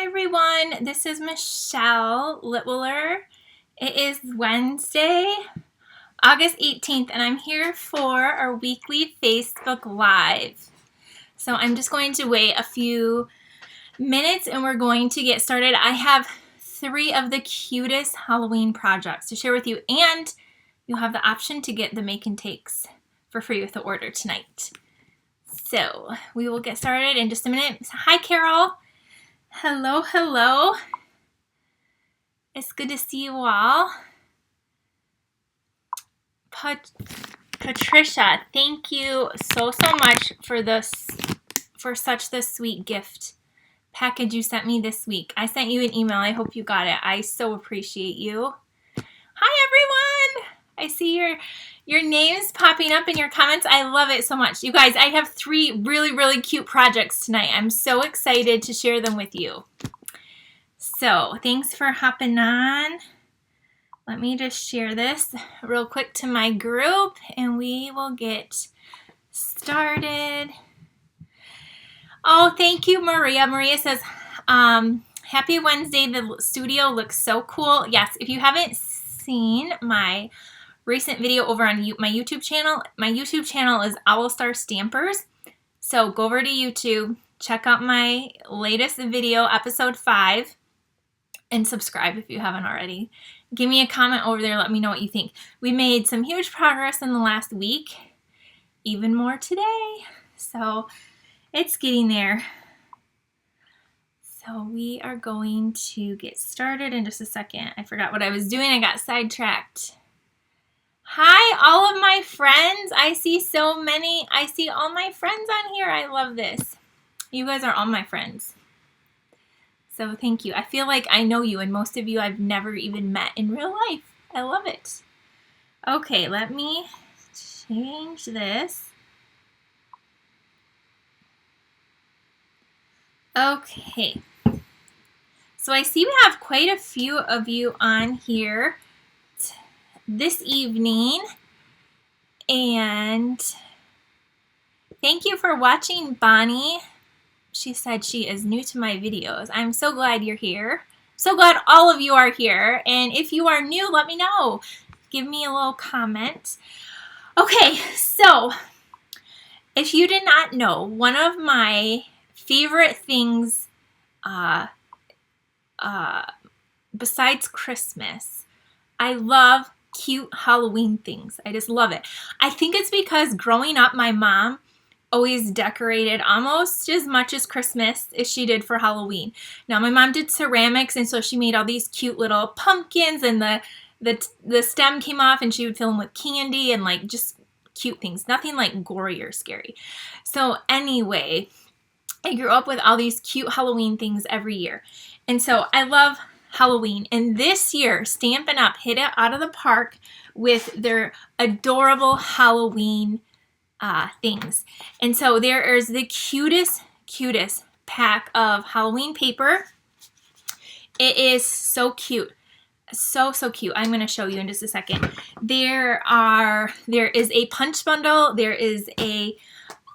everyone, this is Michelle Litwiller. It is Wednesday, August 18th, and I'm here for our weekly Facebook Live. So I'm just going to wait a few minutes and we're going to get started. I have 3 of the cutest Halloween projects to share with you, and you'll have the option to get the make and takes for free with the order tonight. So we will get started in just a minute. Hi, Carol. Hello, hello. It's good to see you all. Patricia, thank you so much for such the sweet gift package you sent me this week. I sent you an email. I hope you got it. I so appreciate you. Hi, everyone. I see your names popping up in your comments. I love it so much. You guys, I have 3 really cute projects tonight. I'm so excited to share them with you. So thanks for hopping on. Let me just share this real quick to my group and we will get started. Oh, thank you, Maria. Maria says, happy Wednesday. The studio looks so cool. Yes, if you haven't seen my recent video over on my YouTube channel is OWLET Stampers. So go over to YouTube, check out my latest video, episode 5, and subscribe if you haven't already. Give me a comment over there. Let me know what you think. We made some huge progress in the last week, even more today. So it's getting there. So we are going to get started in just a second. I forgot what I was doing. I got sidetracked. Hi, all of my friends. I see so many. I see all my friends on here. I love this. You guys are all my friends. So thank you. I feel like I know you, and most of you I've never even met in real life. I love it. Okay, let me change this. Okay. So I see we have quite a few of you on here this evening, and thank you for watching, Bonnie. She said she is new to my videos. I'm so glad you're here. So glad all of you are here, and if you are new, let me know. Give me a little comment. Okay, so if you did not know, one of my favorite things besides Christmas, I love cute Halloween things. I just love it. I think it's because growing up, my mom always decorated almost as much as Christmas as she did for Halloween. Now, my mom did ceramics, and so she made all these cute little pumpkins, and the stem came off, and she would fill them with candy and like just cute things. Nothing like gory or scary. So anyway, I grew up with all these cute Halloween things every year. And so I love Halloween, and this year Stampin' Up hit it out of the park with their adorable Halloween things. And so there is the cutest pack of Halloween paper. It is so cute, so cute. I'm going to show you in just a second. There is a punch bundle. There is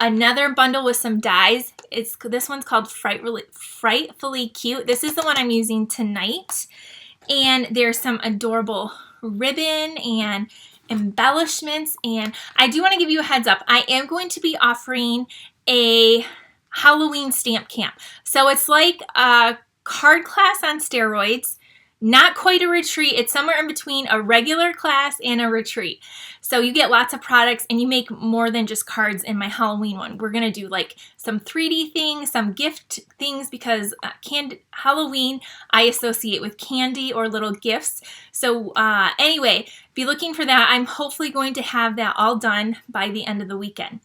another bundle with some dies. This one's called Frightfully Cute. This is the one I'm using tonight. And there's some adorable ribbon and embellishments. And I do want to give you a heads up. I am going to be offering a Halloween stamp camp. So it's like a card class on steroids. Not quite a retreat. It's somewhere in between a regular class and a retreat. So you get lots of products and you make more than just cards in my Halloween one. We're going to do like some 3D things, some gift things, because Halloween I associate with candy or little gifts. So anyway, be looking for that. I'm hopefully going to have that all done by the end of the weekend.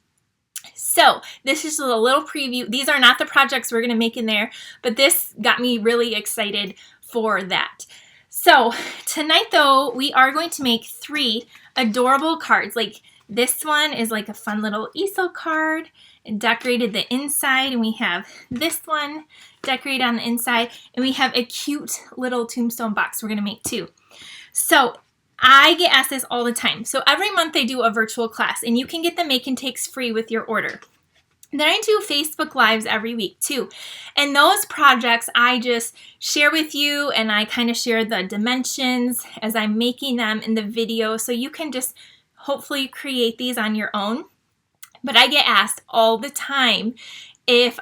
So this is a little preview. These are not the projects we're going to make in there, but this got me really excited for that. So tonight though, we are going to make 3 adorable cards. Like this one is like a fun little Easel card and decorated the inside, and we have this one decorated on the inside, and we have a cute little Tombstone box we're going to make too. So I get asked this all the time. So every month they do a virtual class, and you can get the make and takes free with your order. Then I do Facebook Lives every week too. And those projects I just share with you, and I kind of share the dimensions as I'm making them in the video, so you can just hopefully create these on your own. But I get asked all the time if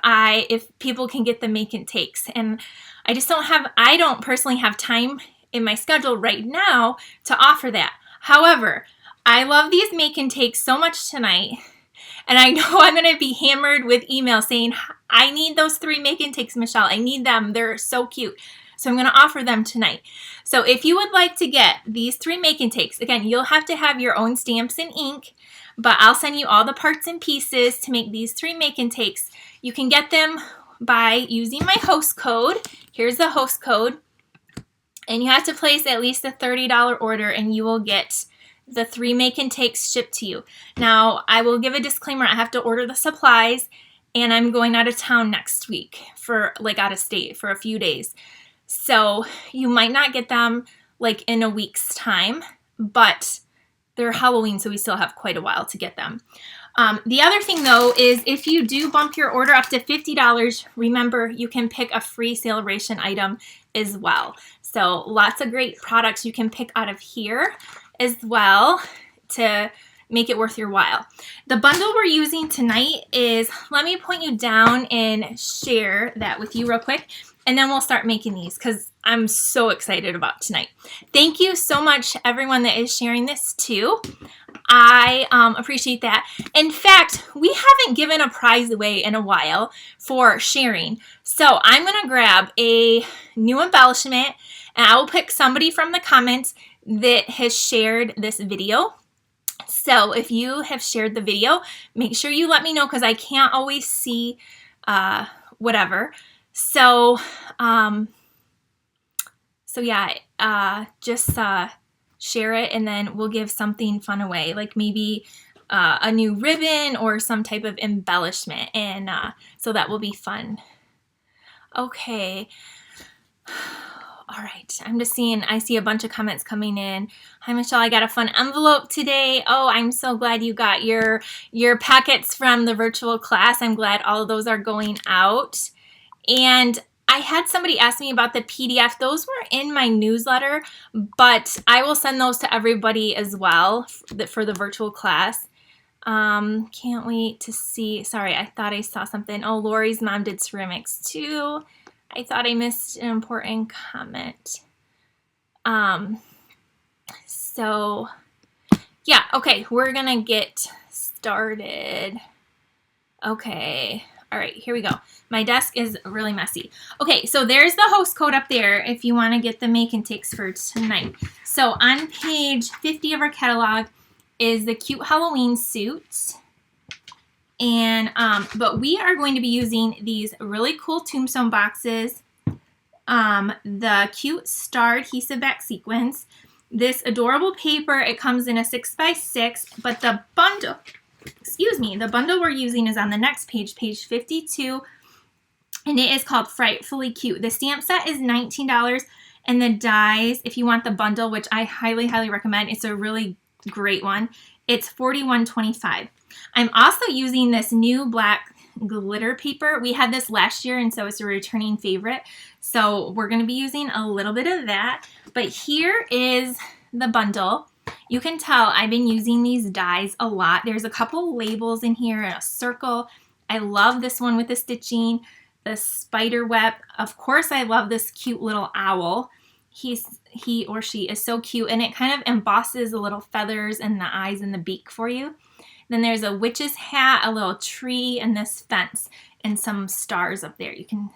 people can get the make and takes. And I don't personally have time in my schedule right now to offer that. However, I love these make and takes so much tonight. And I know I'm going to be hammered with emails saying, I need those 3 make and takes, Michelle. I need them. They're so cute. So I'm going to offer them tonight. So if you would like to get these 3 make and takes, again, you'll have to have your own stamps and ink, but I'll send you all the parts and pieces to make these 3 make and takes. You can get them by using my host code. Here's the host code. And you have to place at least a $30 order, and you will get the 3 make and takes shipped to you. Now, I will give a disclaimer. I have to order the supplies, and I'm going out of town next week out of state for a few days. So you might not get them in a week's time, but they're Halloween, so we still have quite a while to get them. The other thing, though, is if you do bump your order up to $50, remember you can pick a free celebration item as well. So lots of great products you can pick out of here as well to make it worth your while. The bundle we're using tonight is, let me point you down and share that with you real quick, and then we'll start making these because I'm so excited about tonight. Thank you so much, everyone that is sharing this too. I appreciate that. In fact, we haven't given a prize away in a while for sharing. So I'm going to grab a new embellishment, and I will pick somebody from the comments that has shared this video. So if you have shared the video, make sure you let me know because I can't always see whatever. So yeah, just share it, and then we'll give something fun away, like maybe a new ribbon or some type of embellishment, and so that will be fun. Okay. All right, I'm just seeing, I see a bunch of comments coming in. Hi, Michelle, I got a fun envelope today. Oh, I'm so glad you got your packets from the virtual class. I'm glad all of those are going out. And I had somebody ask me about the PDF. Those were in my newsletter, but I will send those to everybody as well for the virtual class. Can't wait to see. Sorry, I thought I saw something. Oh, Lori's mom did ceramics too. I thought I missed an important comment. So yeah, okay, we're gonna get started. Okay, all right, here we go. My desk is really messy. Okay, so there's the host code up there if you want to get the make and takes for tonight. So on page 50 of our catalog is the cute Halloween suit. And but we are going to be using these really cool Tombstone boxes, the cute star adhesive back sequins, this adorable paper. It comes in a 6x6, but the bundle, the bundle we're using is on the next page, page 52, and it is called Frightfully Cute. The stamp set is $19, and the dies, if you want the bundle, which I highly, highly recommend, it's a really great one, it's $41.25. I'm also using this new black glitter paper. We had this last year, and so it's a returning favorite. So we're going to be using a little bit of that. But here is the bundle. You can tell I've been using these dies a lot. There's a couple labels in here and a circle. I love this one with the stitching, the spider web. Of course, I love this cute little owl. He or she is so cute, and it kind of embosses the little feathers and the eyes and the beak for you. Then there's a witch's hat, a little tree, and this fence, and some stars up there.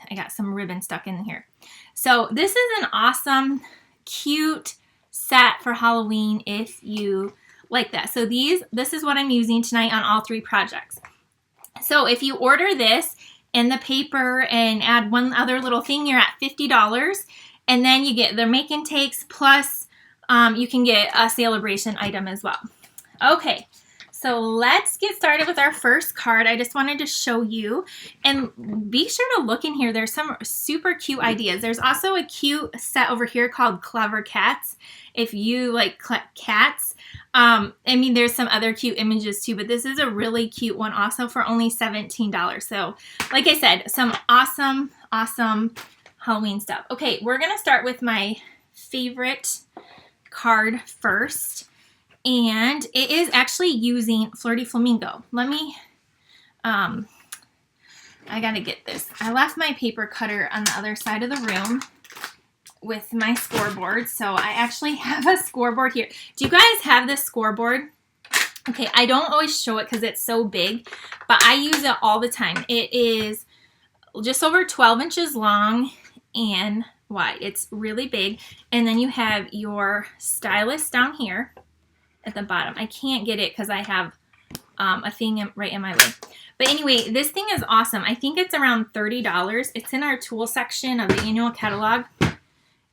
I got some ribbon stuck in here. So this is an awesome, cute set for Halloween if you like that. So this is what I'm using tonight on all 3 projects. So if you order this and the paper and add one other little thing, you're at $50. And then you get the make and takes, plus you can get a celebration item as well. Okay. So let's get started with our first card. I just wanted to show you, and be sure to look in here. There's some super cute ideas. There's also a cute set over here called Clever Cats. If you like cats, I mean, there's some other cute images too, but this is a really cute one also for only $17. So like I said, some awesome, awesome Halloween stuff. Okay, we're going to start with my favorite card first. And it is actually using Flirty Flamingo. Let me, I got to get this. I left my paper cutter on the other side of the room with my scoreboard. So I actually have a scoreboard here. Do you guys have this scoreboard? Okay, I don't always show it because it's so big, but I use it all the time. It is just over 12 inches long and wide. It's really big. And then you have your stylus down here at the bottom. I can't get it because I have a thing right in my way. But anyway, this thing is awesome. I think it's around $30. It's in our tool section of the annual catalog.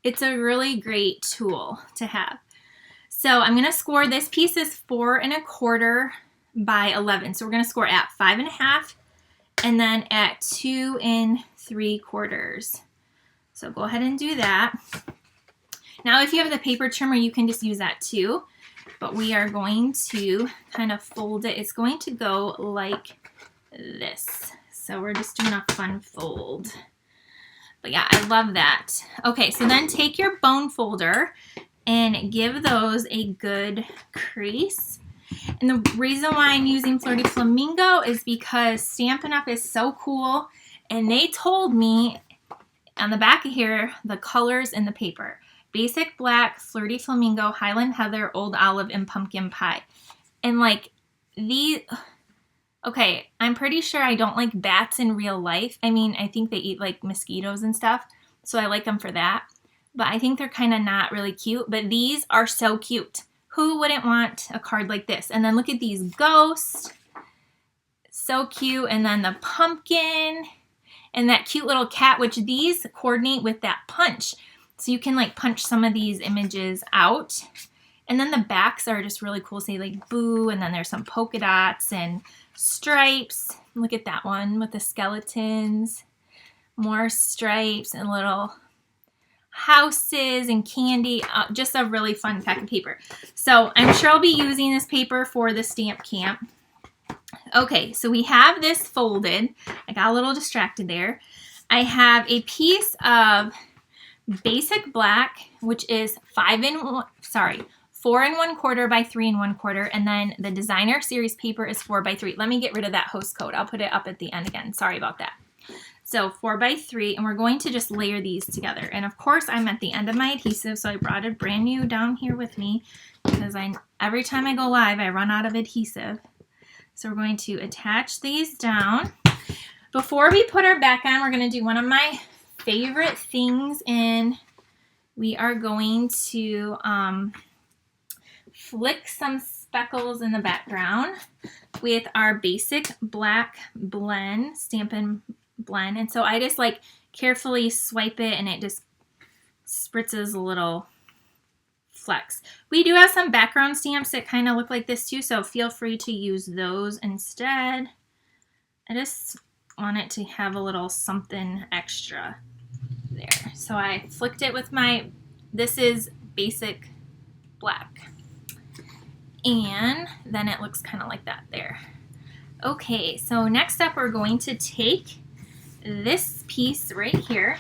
It's a really great tool to have. So I'm going to score, this piece is 4 1/4 by 11. So we're going to score at 5 1/2 and then at 2 3/4. So go ahead and do that. Now if you have the paper trimmer, you can just use that too. But we are going to kind of fold it. It's going to go like this. So we're just doing a fun fold. But yeah, I love that. Okay, so then take your bone folder and give those a good crease. And the reason why I'm using Flirty Flamingo is because Stampin' Up! Is so cool. And they told me on the back of here, the colors in the paper. Basic Black, Flirty Flamingo, Highland Heather, Old Olive, and Pumpkin Pie. And like these... Okay, I'm pretty sure I don't like bats in real life. I mean, I think they eat like mosquitoes and stuff, so I like them for that. But I think they're kind of not really cute, but these are so cute. Who wouldn't want a card like this? And then look at these ghosts. So cute. And then the pumpkin and that cute little cat, which these coordinate with that punch. So you can like punch some of these images out. And then the backs are just really cool. Say like boo, and then there's some polka dots and stripes. Look at that one with the skeletons. More stripes and little houses and candy. Just a really fun pack of paper. So I'm sure I'll be using this paper for the stamp camp. Okay, so we have this folded. I got a little distracted there. I have a piece of Basic Black, which is 4 1/4 by 3 1/4, and then the Designer Series paper is 4 by 3. Let me get rid of that host code. I'll put it up at the end again. Sorry about that. So 4 by 3, and we're going to just layer these together. And of course, I'm at the end of my adhesive, so I brought it brand new down here with me because every time I go live, I run out of adhesive. So we're going to attach these down. Before we put our back on, we're going to do one of my favorite things, and we are going to flick some speckles in the background with our Basic Black blend, Stampin' Blend. And so I just like carefully swipe it and it just spritzes a little flecks. We do have some background stamps that kind of look like this too, so feel free to use those instead. I just want it to have a little something extra there. So I flicked it with this is Basic Black. And then it looks kind of like that there. Okay, so next up we're going to take this piece right here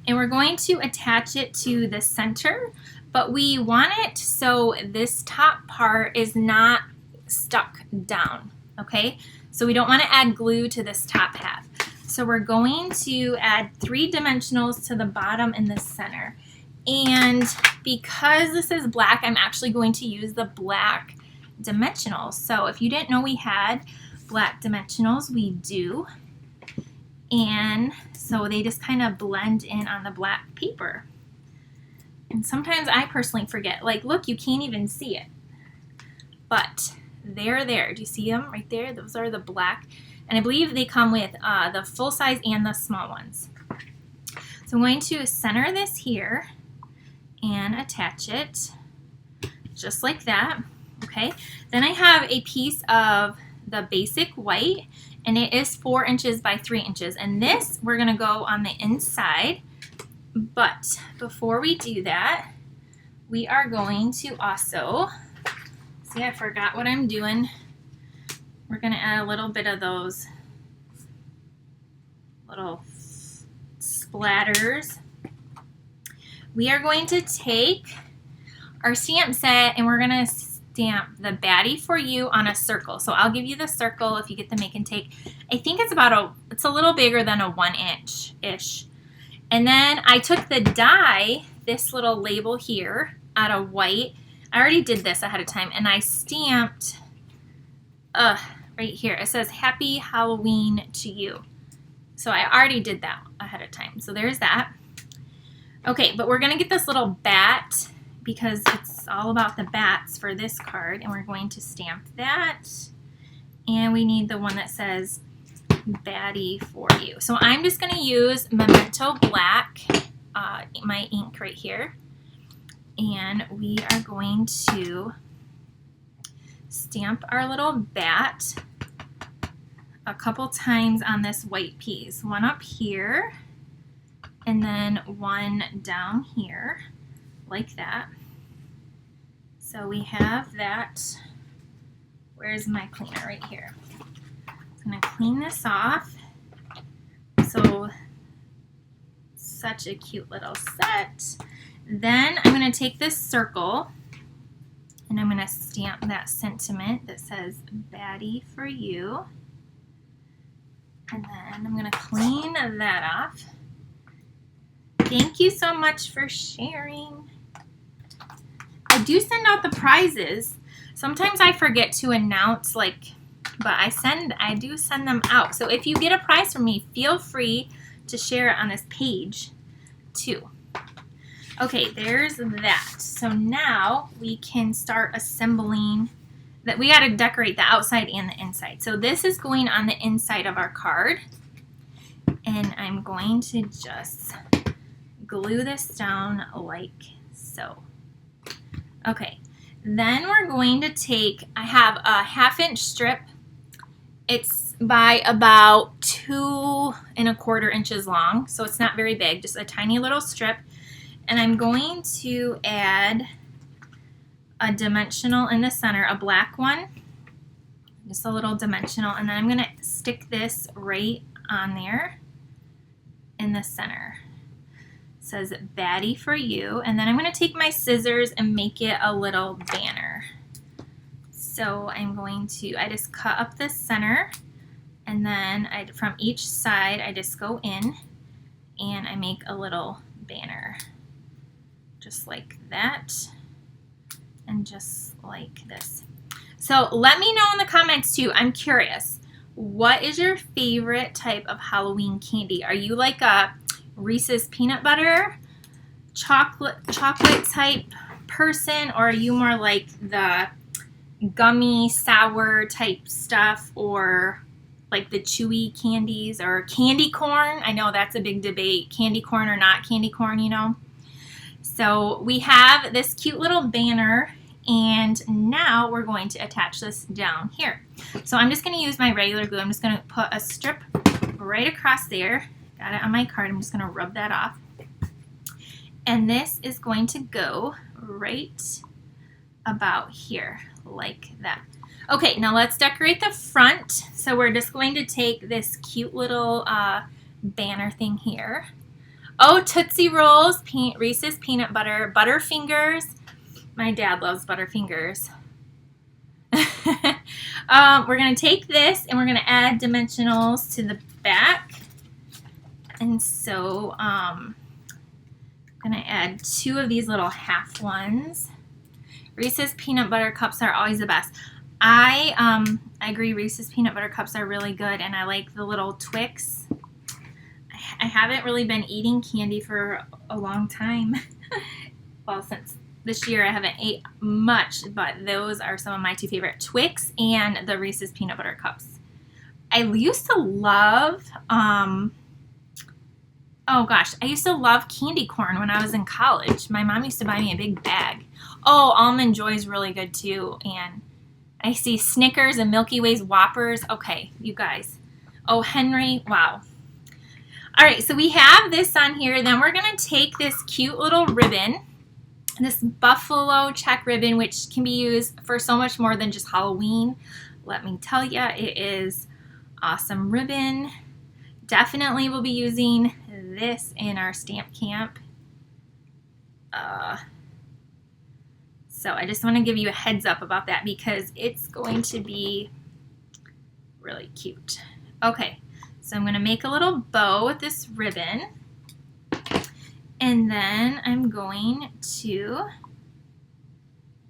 and we're going to attach it to the center, but we want it so this top part is not stuck down, okay? So we don't want to add glue to this top half. So we're going to add 3 dimensionals to the bottom and the center. And because this is black, I'm actually going to use the black dimensionals. So if you didn't know we had black dimensionals, we do. And so they just kind of blend in on the black paper. And sometimes I personally forget. Like, look, you can't even see it. But they're there. Do you see them right there? Those are the black. And I believe they come with the full size and the small ones. So I'm going to center this here and attach it just like that. Okay, then I have a piece of the Basic White, and it is 4 inches by 3 inches, and this we're going to go on the inside. But before we do that, we are going to also, see, I forgot what I'm doing. We're going to add a little bit of those little splatters. We are going to take our stamp set and we're going to stamp the Baddie for You on a circle. So I'll give you the circle if you get the make and take. I think it's about it's a little bigger than a 1 inch-ish. And then I took the die, this little label here, out of white. I already did this ahead of time, and I stamped right here. It says Happy Halloween to You. So I already did that ahead of time. So there's that. Okay, but we're going to get this little bat because it's all about the bats for this card, and we're going to stamp that. And we need the one that says Baddie for You. So I'm just going to use Memento Black, my ink right here. And we are going to stamp our little bat a couple times on this white piece. One up here and then one down here like that. So we have that. Where's my cleaner? Right here. I'm going to clean this off. So such a cute little set. Then I'm going to take this circle and I'm going to stamp that sentiment that says Baddie for You. And then I'm going to clean that off. Thank you so much for sharing. I do send out the prizes. Sometimes I forget to announce, but I do send them out. So if you get a prize from me, feel free to share it on this page too. Okay, there's that. So now we can start assembling that. We got to decorate the outside and the inside. So this is going on the inside of our card. And I'm going to just glue this down like so. Okay, then we're going to take, I have a 1/2 inch strip. It's by about 2 1/4 inches long. So it's not very big, just a tiny little strip. And I'm going to add a dimensional in the center, a black one, just a little dimensional, and then I'm going to stick this right on there in the center. It says Baddie for You, and then I'm going to take my scissors and make it a little banner. So I'm going to, I just cut up the center, and then from each side I just go in and I make a little banner. Just like that, and just like this. So let me know in the comments too. I'm curious. What is your favorite type of Halloween candy? Are you like a Reese's peanut butter chocolate type person, or are you more like the gummy sour type stuff, or like the chewy candies, or candy corn? I know that's a big debate, candy corn or not candy corn, you know. So we have this cute little banner, and now we're going to attach this down here. So I'm just going to use my regular glue. I'm just going to put a strip right across there. Got it on my card. I'm just going to rub that off. And this is going to go right about here, like that. Okay, now let's decorate the front. So we're just going to take this cute little banner thing here. Oh, Tootsie Rolls, Reese's Peanut Butter, Butterfingers. My dad loves Butterfingers. We're going to take this and we're going to add dimensionals to the back. And so I'm going to add 2 of these little half ones. Reese's Peanut Butter Cups are always the best. I agree, Reese's Peanut Butter Cups are really good, and I like the little Twix. I haven't really been eating candy for a long time. Well, since this year I haven't ate much, but those are some of my 2 favorite, Twix and the Reese's Peanut Butter Cups. I used to love, I used to love candy corn when I was in college. My mom used to buy me a big bag. Oh, Almond Joy is really good too, and I see Snickers and Milky Way's Whoppers. Okay, you guys. Oh, Henry, wow. All right, so we have this on here. Then we're going to take this cute little ribbon, this buffalo check ribbon, which can be used for so much more than just Halloween. Let me tell you, it is awesome ribbon. Definitely will be using this in our stamp camp. So I just want to give you a heads up about that because it's going to be really cute. Okay, so I'm going to make a little bow with this ribbon. And then I'm going to,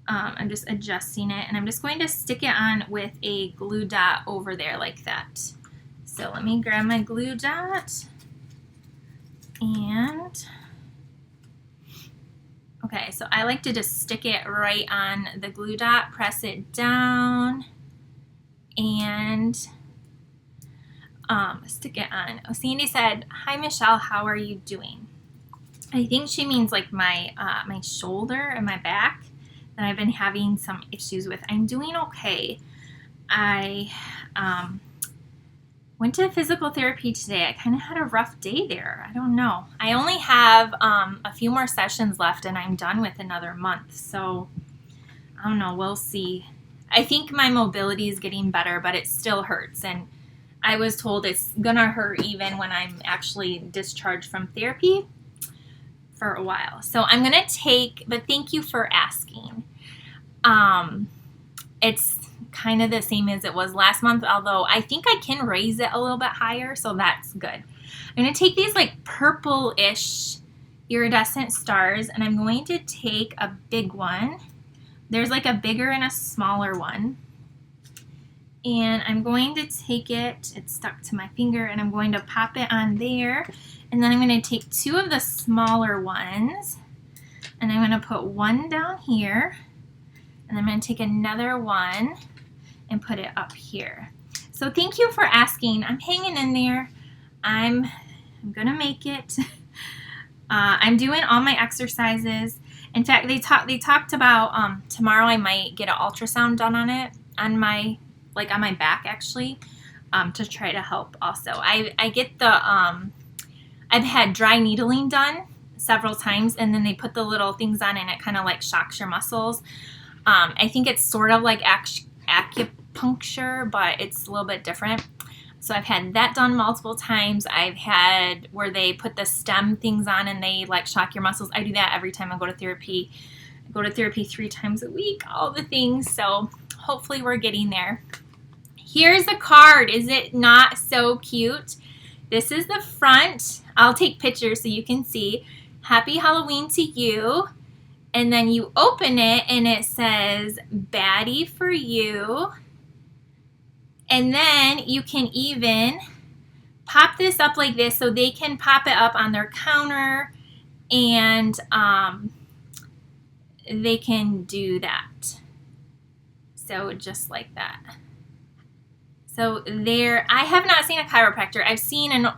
I'm just adjusting it, and I'm just going to stick it on with a glue dot over there like that. So let me grab my glue dot, and, okay, so I like to just stick it right on the glue dot, press it down, and stick it on. Oh, Sandy said, "Hi Michelle, how are you doing?" I think she means like my my shoulder and my back that I've been having some issues with. I'm doing okay. I went to physical therapy today. I kind of had a rough day there. I don't know. I only have a few more sessions left and I'm done with another month. So I don't know. We'll see. I think my mobility is getting better, but it still hurts. And I was told it's gonna hurt even when I'm actually discharged from therapy for a while. So I'm gonna take, but thank you for asking. It's kind of the same as it was last month, although I think I can raise it a little bit higher, so that's good. I'm gonna take these like purple-ish iridescent stars, and I'm going to take a big one. There's like a bigger and a smaller one. And I'm going to take it, it's stuck to my finger, and I'm going to pop it on there. And then I'm going to take two of the smaller ones, and I'm going to put one down here, and I'm going to take another one and put it up here. So thank you for asking. I'm hanging in there. I'm going to make it. I'm doing all my exercises. In fact, they talked about tomorrow I might get an ultrasound done on it, on my back actually, to try to help also. I get the I've had dry needling done several times, and then they put the little things on and it kind of like shocks your muscles. I think it's sort of like acupuncture, but it's a little bit different. So I've had that done multiple times. I've had where they put the stem things on and they like shock your muscles. I do that every time I go to therapy. I go to therapy 3 times a week, all the things. So hopefully we're getting there. Here's the card. Is it not so cute? This is the front. I'll take pictures so you can see. Happy Halloween to you. And then you open it and it says, "Baddie for you." And then you can even pop this up like this so they can pop it up on their counter, and they can do that. So just like that. So there, I have not seen a chiropractor. I've seen an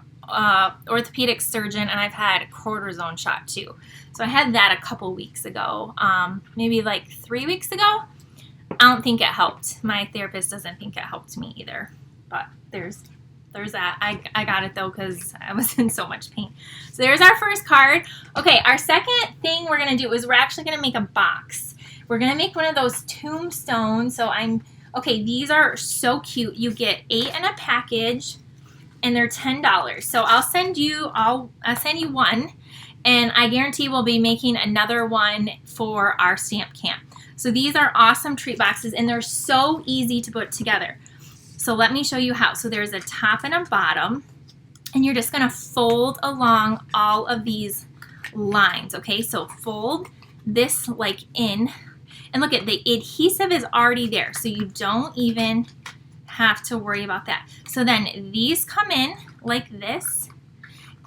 orthopedic surgeon, and I've had a cortisone shot too. So I had that a couple weeks ago, maybe like 3 weeks ago. I don't think it helped. My therapist doesn't think it helped me either. But there's that. I got it though because I was in so much pain. So there's our first card. Okay, our second thing we're going to do is we're actually going to make a box. We're going to make one of those tombstones. So okay, these are so cute. You get 8 in a package, and they're $10. So I'll send you one, and I guarantee we'll be making another one for our stamp camp. So these are awesome treat boxes, and they're so easy to put together. So let me show you how. So there's a top and a bottom, and you're just going to fold along all of these lines, okay? So fold this like in. And look at the adhesive is already there, so you don't even have to worry about that. So then these come in like this,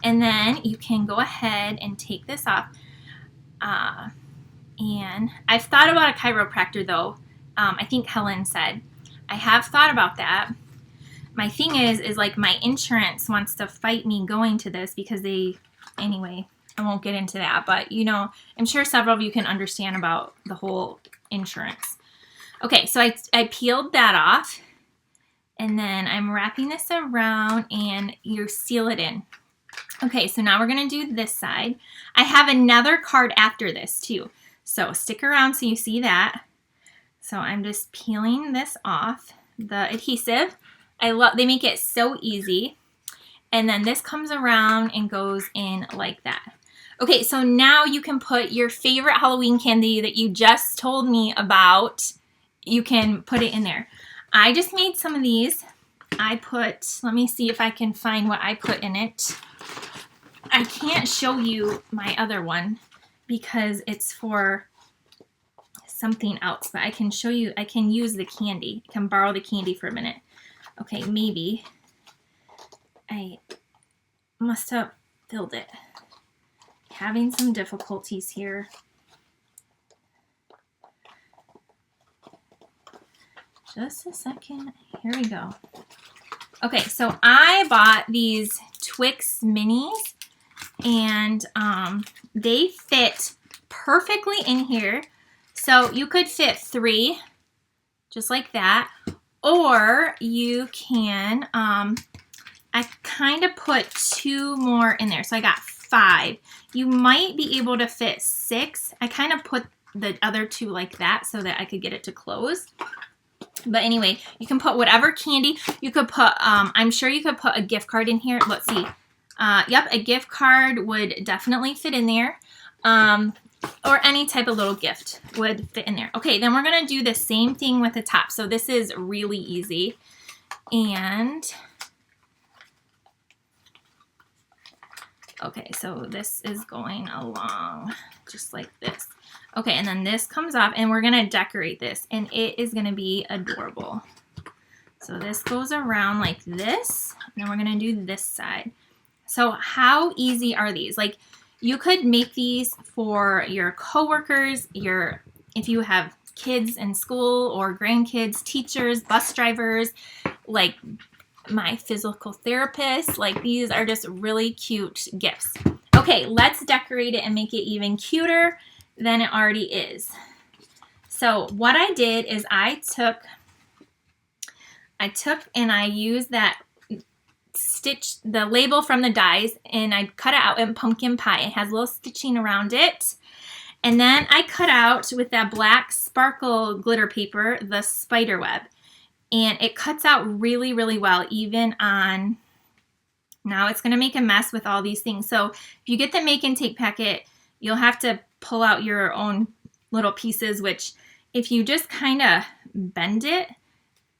and then you can go ahead and take this off. And I've thought about a chiropractor though. I think Helen said. I have thought about that. My thing is like my insurance wants to fight me going to this because anyway, I won't get into that, but you know, I'm sure several of you can understand about the whole insurance. Okay, so I peeled that off, and then I'm wrapping this around, and you seal it in. Okay, so now we're going to do this side. I have another card after this too. So stick around so you see that. So I'm just peeling this off, the adhesive. They make it so easy. And then this comes around and goes in like that. Okay, so now you can put your favorite Halloween candy that you just told me about. You can put it in there. I just made some of these. Let me see if I can find what I put in it. I can't show you my other one because it's for something else, but I can show you, I can use the candy. I can borrow the candy for a minute. Okay, maybe. I must have filled it. Having some difficulties here. Just a second. Here we go. Okay, so I bought these Twix minis, and they fit perfectly in here. So you could fit 3, just like that, or you can, I kind of put 2 more in there. So I got 5. You might be able to fit 6. I kind of put the other 2 like that so that I could get it to close. But anyway, you can put whatever candy. You could put, I'm sure you could put a gift card in here. Let's see. Yep, a gift card would definitely fit in there. Or any type of little gift would fit in there. Okay, then we're going to do the same thing with the top. So this is really easy. And, okay, so this is going along just like this. Okay, and then this comes off, and we're going to decorate this, and it is going to be adorable. So this goes around like this, and then we're going to do this side. So how easy are these? Like, you could make these for your coworkers, if you have kids in school or grandkids, teachers, bus drivers, like my physical therapist. Like, these are just really cute gifts. Okay, let's decorate it and make it even cuter than it already is. So what I did is I took and I used that stitch, the label from the dies, and I cut it out in pumpkin pie. It has a little stitching around it. And then I cut out with that black sparkle glitter paper, the spider web. And it cuts out really, really well, even on, now it's gonna make a mess with all these things. So if you get the make and take packet, you'll have to pull out your own little pieces, which if you just kind of bend it,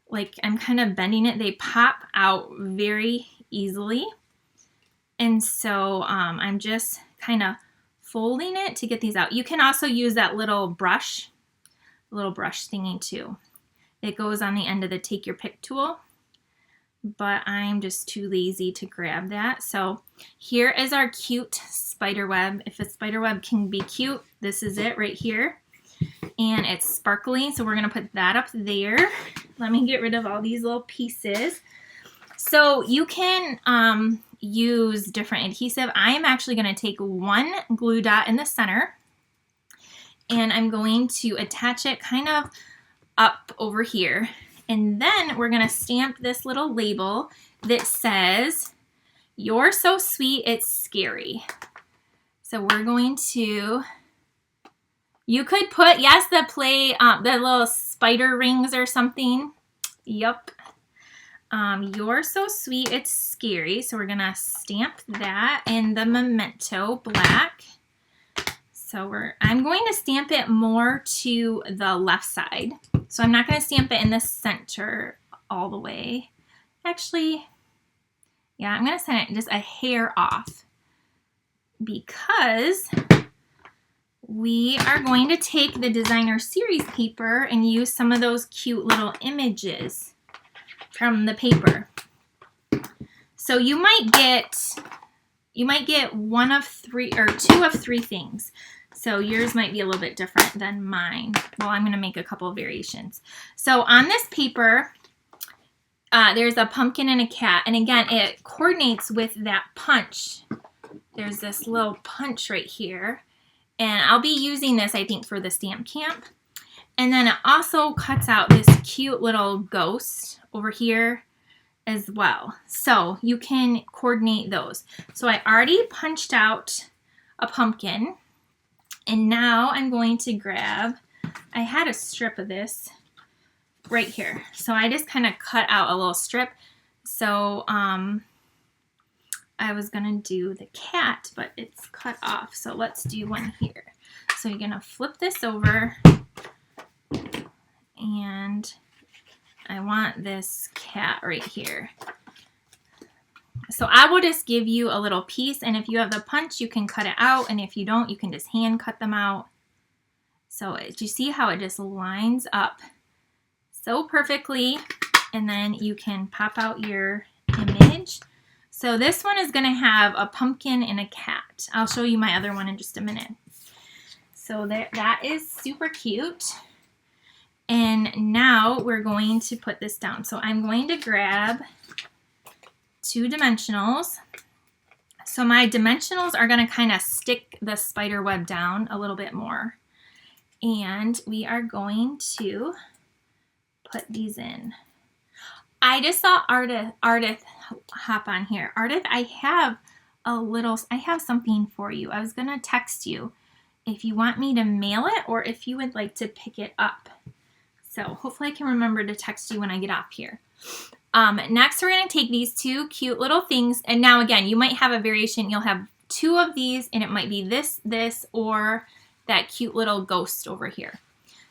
like I'm kind of bending it, they pop out very easily. And so I'm just kind of folding it to get these out. You can also use that little brush thingy too. It goes on the end of the take your pick tool, but I'm just too lazy to grab that. So here is our cute spider web. If a spider web can be cute, this is it right here. And it's sparkly, so we're gonna put that up there. Let me get rid of all these little pieces. So you can use different adhesive. I am actually gonna take one glue dot in the center, and I'm going to attach it kind of up over here. And then we're gonna stamp this little label that says, "You're so sweet, it's scary." So we're going to, you could put, yes, the little spider rings or something. Yep. You're so sweet, it's scary. So we're gonna stamp that in the memento black. So I'm going to stamp it more to the left side. So I'm not going to stamp it in the center all the way. Actually, yeah, I'm going to send it just a hair off because we are going to take the designer series paper and use some of those cute little images from the paper. So you might get one of 3 or 2 of 3 things. So yours might be a little bit different than mine. Well, I'm going to make a couple of variations. So on this paper, there's a pumpkin and a cat. And again, it coordinates with that punch. There's this little punch right here. And I'll be using this, I think, for the stamp camp. And then it also cuts out this cute little ghost over here as well. So you can coordinate those. So I already punched out a pumpkin. And now I'm going to grab, I had a strip of this right here. So I just kind of cut out a little strip. So I was gonna do the cat, but it's cut off. So let's do one here. So you're gonna flip this over, and I want this cat right here. So I will just give you a little piece, and if you have the punch, you can cut it out, and if you don't, you can just hand cut them out. So do you see how it just lines up so perfectly? And then you can pop out your image. So this one is going to have a pumpkin and a cat. I'll show you my other one in just a minute. So that is super cute. And now we're going to put this down. So I'm going to grab 2 dimensionals. So my dimensionals are going to kind of stick the spider web down a little bit more. And we are going to put these in. I just saw Ardith hop on here. Ardith, I have something for you. I was going to text you if you want me to mail it or if you would like to pick it up. So hopefully I can remember to text you when I get off here. Next, we're going to take these 2 cute little things. And now again, you might have a variation. You'll have 2 of these and it might be this, or that cute little ghost over here.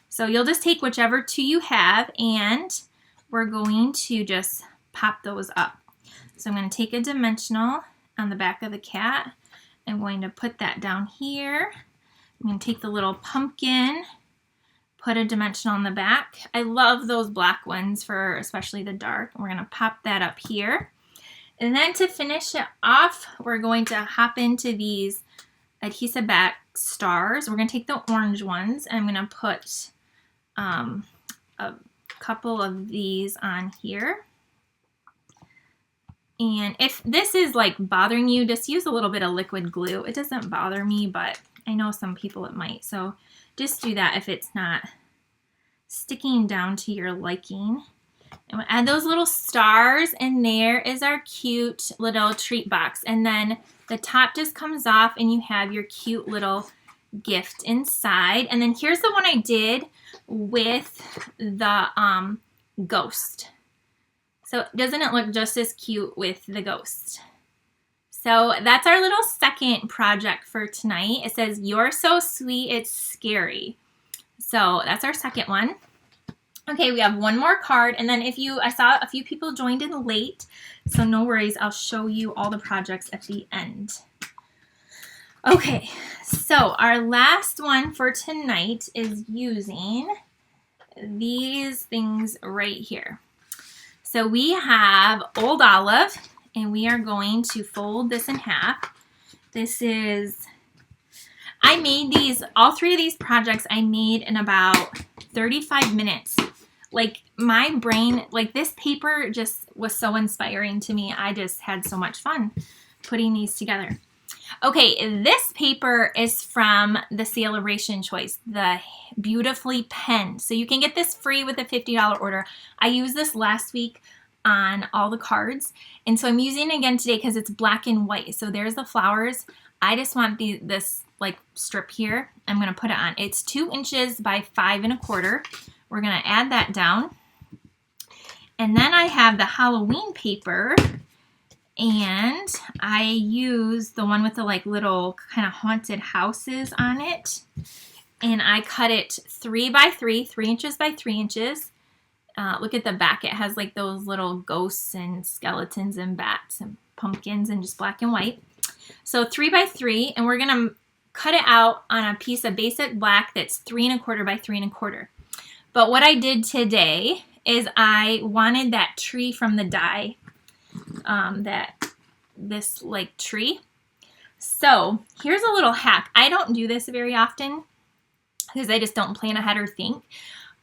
So you'll just take whichever 2 you have, and we're going to just pop those up. So I'm going to take a dimensional on the back of the cat. I'm going to put that down here. I'm going to take the little pumpkin, put a dimensional on the back. I love those black ones for especially the dark. We're going to pop that up here. And then to finish it off, we're going to hop into these adhesive back stars. We're going to take the orange ones, and I'm going to put a couple of these on here. And if this is like bothering you, just use a little bit of liquid glue. It doesn't bother me, but I know some people it might. So just do that if it's not sticking down to your liking. And we'll add those little stars, and there is our cute little treat box. And then the top just comes off and you have your cute little gift inside. And then here's the one I did with the ghost. So doesn't it look just as cute with the ghost? So that's our little second project for tonight. It says, "You're so sweet, it's scary." So that's our second one. Okay, we have one more card, and then I saw a few people joined in late, so no worries, I'll show you all the projects at the end. Okay, so our last one for tonight is using these things right here. So we have Old Olive, and we are going to fold this in half. I made these, all 3 of these projects I made in about 35 minutes. Like my brain, like this paper just was so inspiring to me. I just had so much fun putting these together. Okay, this paper is from the Celebration Choice, the Beautifully Pen. So you can get this free with a $50 order. I used this last week on all the cards, and so I'm using it again today because it's black and white. So there's the flowers. I just want this like strip here. I'm going to put it on. It's 2 inches by 5 1/4. We're going to add that down. And then I have the Halloween paper, and I use the one with the like little kind of haunted houses on it. And I cut it 3 by 3, 3 inches by 3 inches. Look at the back. It has like those little ghosts and skeletons and bats and pumpkins and just black and white. So 3 by 3, and we're going to cut it out on a piece of basic black that's 3 1/4 by 3 1/4. But what I did today is I wanted that tree from the die, this like tree. So here's a little hack. I don't do this very often because I just don't plan ahead or think.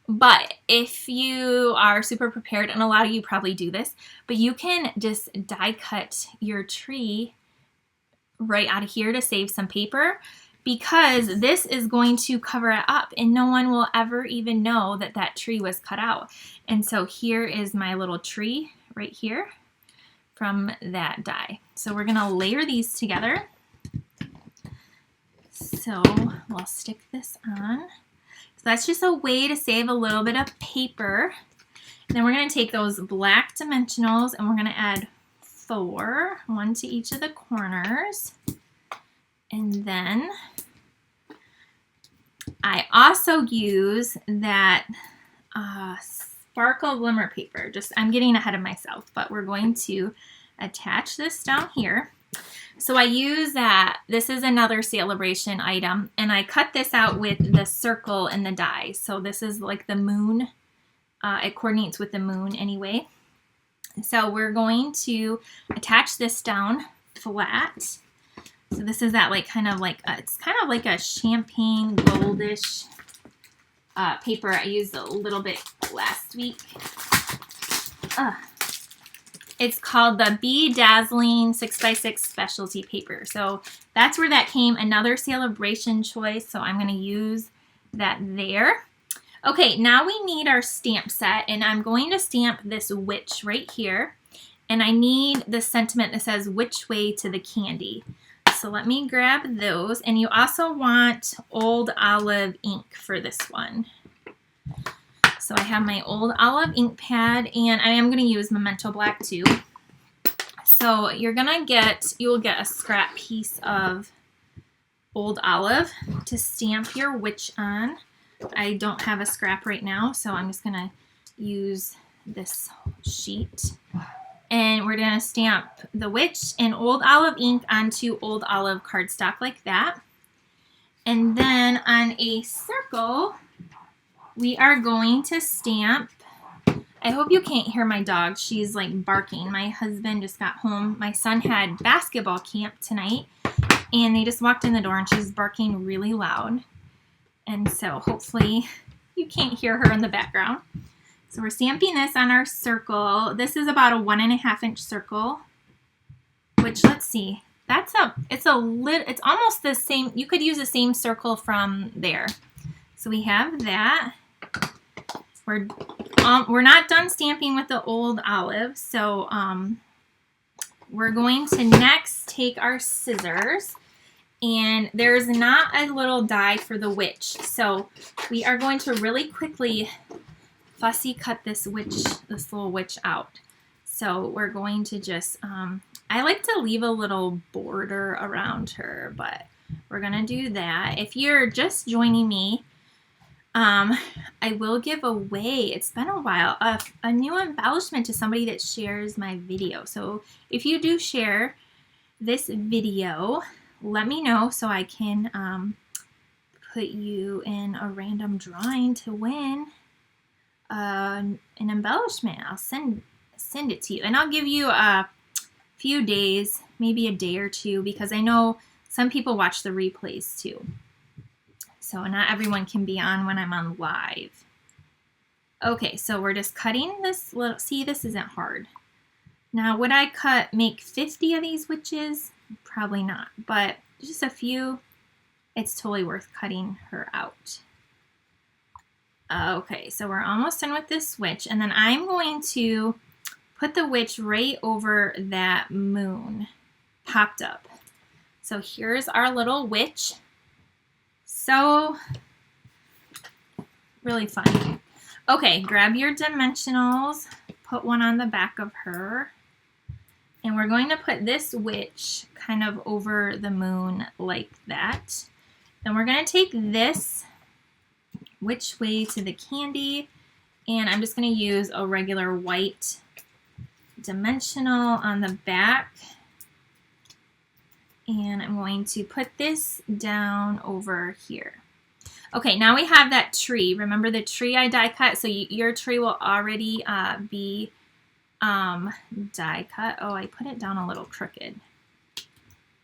But if you are super prepared, and a lot of you probably do this, but you can just die cut your tree right out of here to save some paper, because this is going to cover it up and no one will ever even know that that tree was cut out. And so here is my little tree right here from that die. So we're going to layer these together. So we'll stick this on. So that's just a way to save a little bit of paper. And then we're going to take those black dimensionals and we're going to add 4, 1 to each of the corners. And then I also use that sparkle glimmer paper. Just, I'm getting ahead of myself, but we're going to attach this down here. So I use that, this is another Celebration item, and I cut this out with the circle and the die. So this is like the moon, it coordinates with the moon anyway. So we're going to attach this down flat. So this is that like kind of like, it's kind of like a champagne goldish paper. I used a little bit last week. It's called the Be Dazzling 6x6 specialty paper. So that's where that came, another Celebration choice. So I'm going to use that there. Okay, now we need our stamp set, and I'm going to stamp this witch right here. And I need the sentiment that says which way to the candy. So let me grab those. And you also want Old Olive ink for this one. So I have my Old Olive ink pad, and I am going to use Memento Black too. So you'll get a scrap piece of Old Olive to stamp your witch on. I don't have a scrap right now, so I'm just going to use this sheet. And we're going to stamp the witch in Old Olive ink onto Old Olive cardstock like that. And then on a circle, we are going to stamp, I hope you can't hear my dog. She's like barking. My husband just got home. My son had basketball camp tonight, and they just walked in the door and she's barking really loud. And so hopefully you can't hear her in the background. So we're stamping this on our circle. This is about a 1.5 inch circle, which let's see. It's almost the same. You could use the same circle from there. So we have that. We're not done stamping with the Old Olive, so we're going to next take our scissors, and there's not a little die for the witch, so we are going to really quickly fussy cut this little witch out. So we're going to just, I like to leave a little border around her, but we're gonna do that. If you're just joining me, I will give away, it's been a while, a new embellishment to somebody that shares my video. So if you do share this video, let me know so I can put you in a random drawing to win an embellishment. I'll send it to you, and I'll give you a few days, maybe a day or two, because I know some people watch the replays too. So not everyone can be on when I'm on live. Okay, so we're just cutting this little, see, this isn't hard. Now, would I make 50 of these witches? Probably not, but just a few, it's totally worth cutting her out. Okay, so we're almost done with this witch, and then I'm going to put the witch right over that moon popped up. So here's our little witch. So, really fun. Okay, grab your dimensionals, put one on the back of her, and we're going to put this witch kind of over the moon like that. Then we're going to take this which way to the candy, and I'm just going to use a regular white dimensional on the back. And I'm going to put this down over here. Okay, now we have that tree. Remember the tree I die cut? So your tree will already be die cut. Oh, I put it down a little crooked.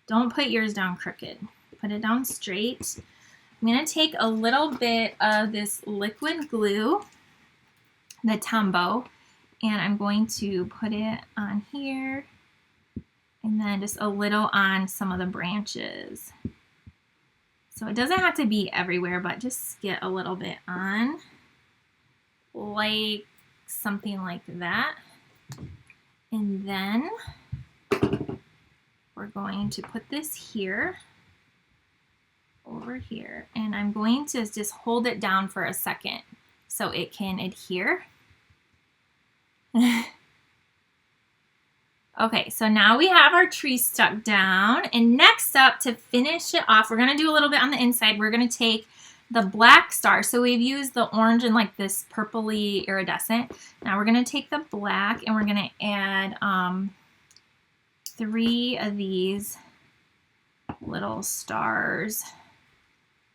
Don't put yours down crooked. Put it down straight. I'm going to take a little bit of this liquid glue, the Tombow, and I'm going to put it on here. And then just a little on some of the branches. So it doesn't have to be everywhere, but just get a little bit on. Like something like that. And then we're going to put this here. over here, and I'm going to just hold it down for a second so it can adhere. Okay, so now we have our tree stuck down, and next up, to finish it off, we're going to do a little bit on the inside. We're going to take the black star. So we've used the orange and like this purpley iridescent. Now we're going to take the black and we're going to add 3 of these little stars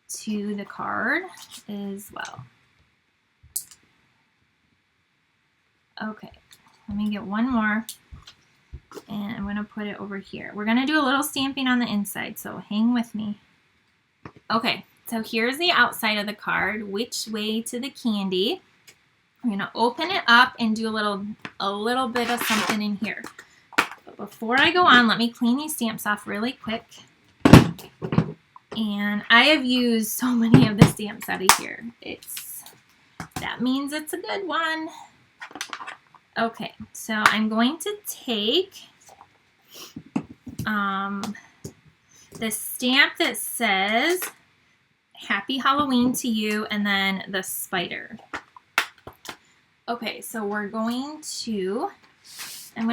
to the card as well. Okay, let me get one more. And I'm going to put it over here. We're going to do a little stamping on the inside, so hang with me. Okay, so here's the outside of the card. Which way to the candy? We're going to open it up and do a little bit of something in here. But before I go on, let me clean these stamps off really quick. And I have used so many of the stamps out of here. That means it's a good one. Okay, so I'm going to take the stamp that says Happy Halloween to you, and then the spider. Okay, so I'm going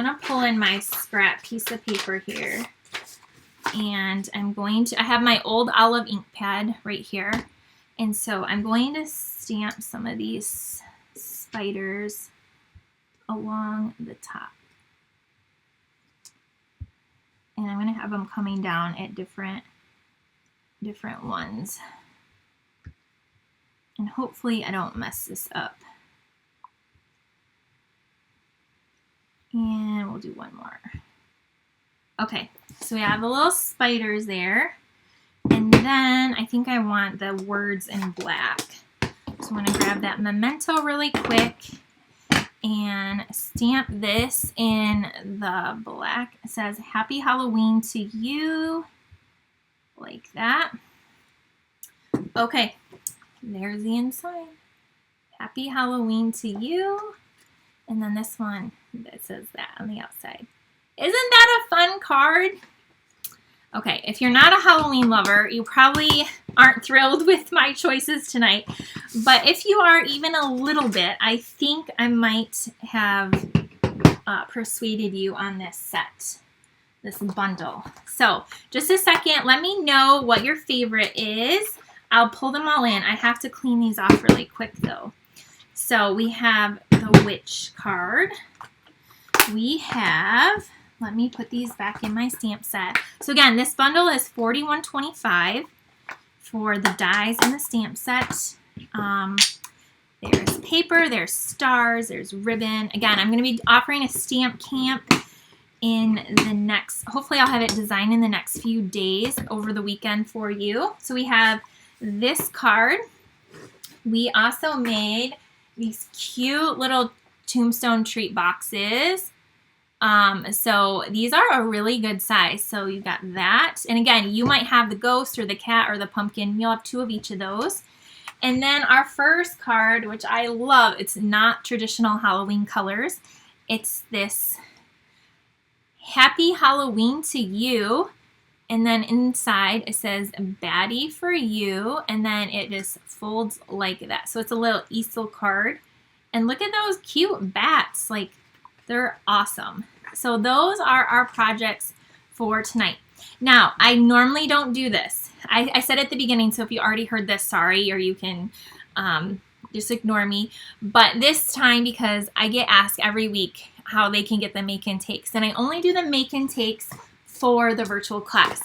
to pull in my scrap piece of paper here, and I have my old olive ink pad right here, and so I'm going to stamp some of these spiders along the top. And I'm going to have them coming down at different ones. And hopefully I don't mess this up. And we'll do one more. Okay, so we have the little spiders there. And then I think I want the words in black. So I'm going to grab that memento really quick and stamp this in the black. It says Happy Halloween to you, like that. Okay, there's the inside. Happy Halloween to you. And then this one that says that on the outside. Isn't that a fun card? Okay, if you're not a Halloween lover, you probably aren't thrilled with my choices tonight. But if you are even a little bit, I think I might have persuaded you on this set, this bundle. So just a second, let me know what your favorite is. I'll pull them all in. I have to clean these off really quick though. So we have the witch card. We have... Let me put these back in my stamp set. So again, this bundle is $41.25 for the dies in the stamp set. There's paper, there's stars, there's ribbon. Again, I'm going to be offering a stamp camp in the next, hopefully I'll have it designed in the next few days over the weekend for you. So we have this card. We also made these cute little Tombstone treat boxes. So these are a really good size. So you got that. And again, you might have the ghost or the cat or the pumpkin. You'll have 2 of each of those. And then our first card, which I love, it's not traditional Halloween colors. It's this Happy Halloween to you. And then inside it says Baddie for you. And then it just folds like that. So it's a little Easel card. And look at those cute bats. Like, they're awesome. So those are our projects for tonight. Now, I normally don't do this. I said at the beginning, so if you already heard this, sorry, or you can just ignore me. But this time, because I get asked every week how they can get the make and takes, and I only do the make and takes for the virtual class.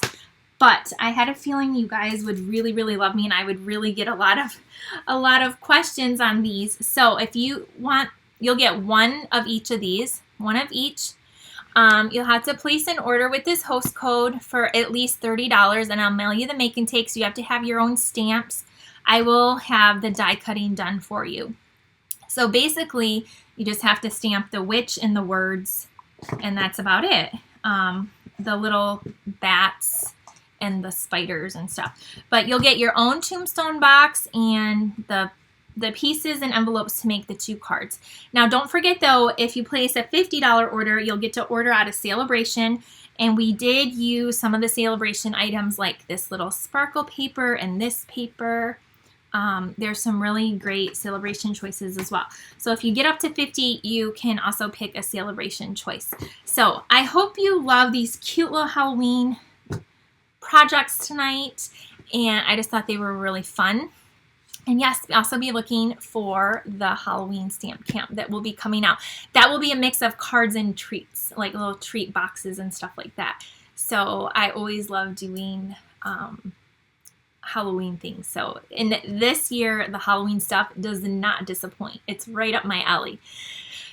But I had a feeling you guys would really, really love me, and I would really get a lot of questions on these. So if you want, you'll get 1 of each of these, 1 of each. You'll have to place an order with this host code for at least $30, and I'll mail you the make and take, so you have to have your own stamps. I will have the die cutting done for you. So basically, you just have to stamp the witch and the words, and that's about it. The little bats and the spiders and stuff. But you'll get your own Tombstone box and the pieces and envelopes to make the 2 cards. Now, don't forget, though, if you place a $50 order, you'll get to order out of Celebration, And we did use some of the celebration items like this little sparkle paper and this paper. There's some really great celebration choices as well. So if you get up to 50, you can also pick a celebration choice. So I hope you love these cute little Halloween projects tonight. And I just thought they were really fun. And yes, also be looking for the Halloween stamp camp that will be coming out. That will be a mix of cards and treats, like little treat boxes and stuff like that. So I always love doing Halloween things. So in this year, the Halloween stuff does not disappoint. It's right up my alley.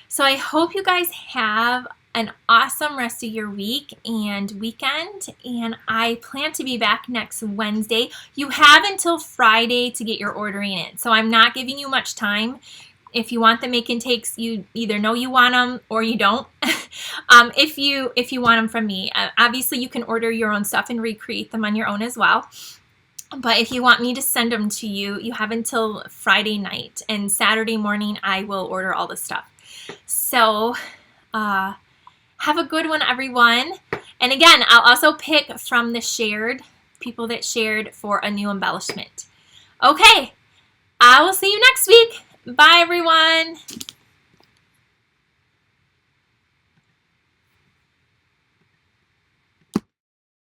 So I hope you guys have an awesome rest of your week and weekend, and I plan to be back next Wednesday. You have until Friday to get your ordering in, so I'm not giving you much time. If you want the make and takes, you either know you want them or you don't. If you want them from me, obviously you can order your own stuff and recreate them on your own as well. But if you want me to send them to you, you have until Friday night, and Saturday morning I will order all the stuff. So have a good one, everyone. And again, I'll also pick from the people that shared for a new embellishment. Okay, I will see you next week. Bye, everyone.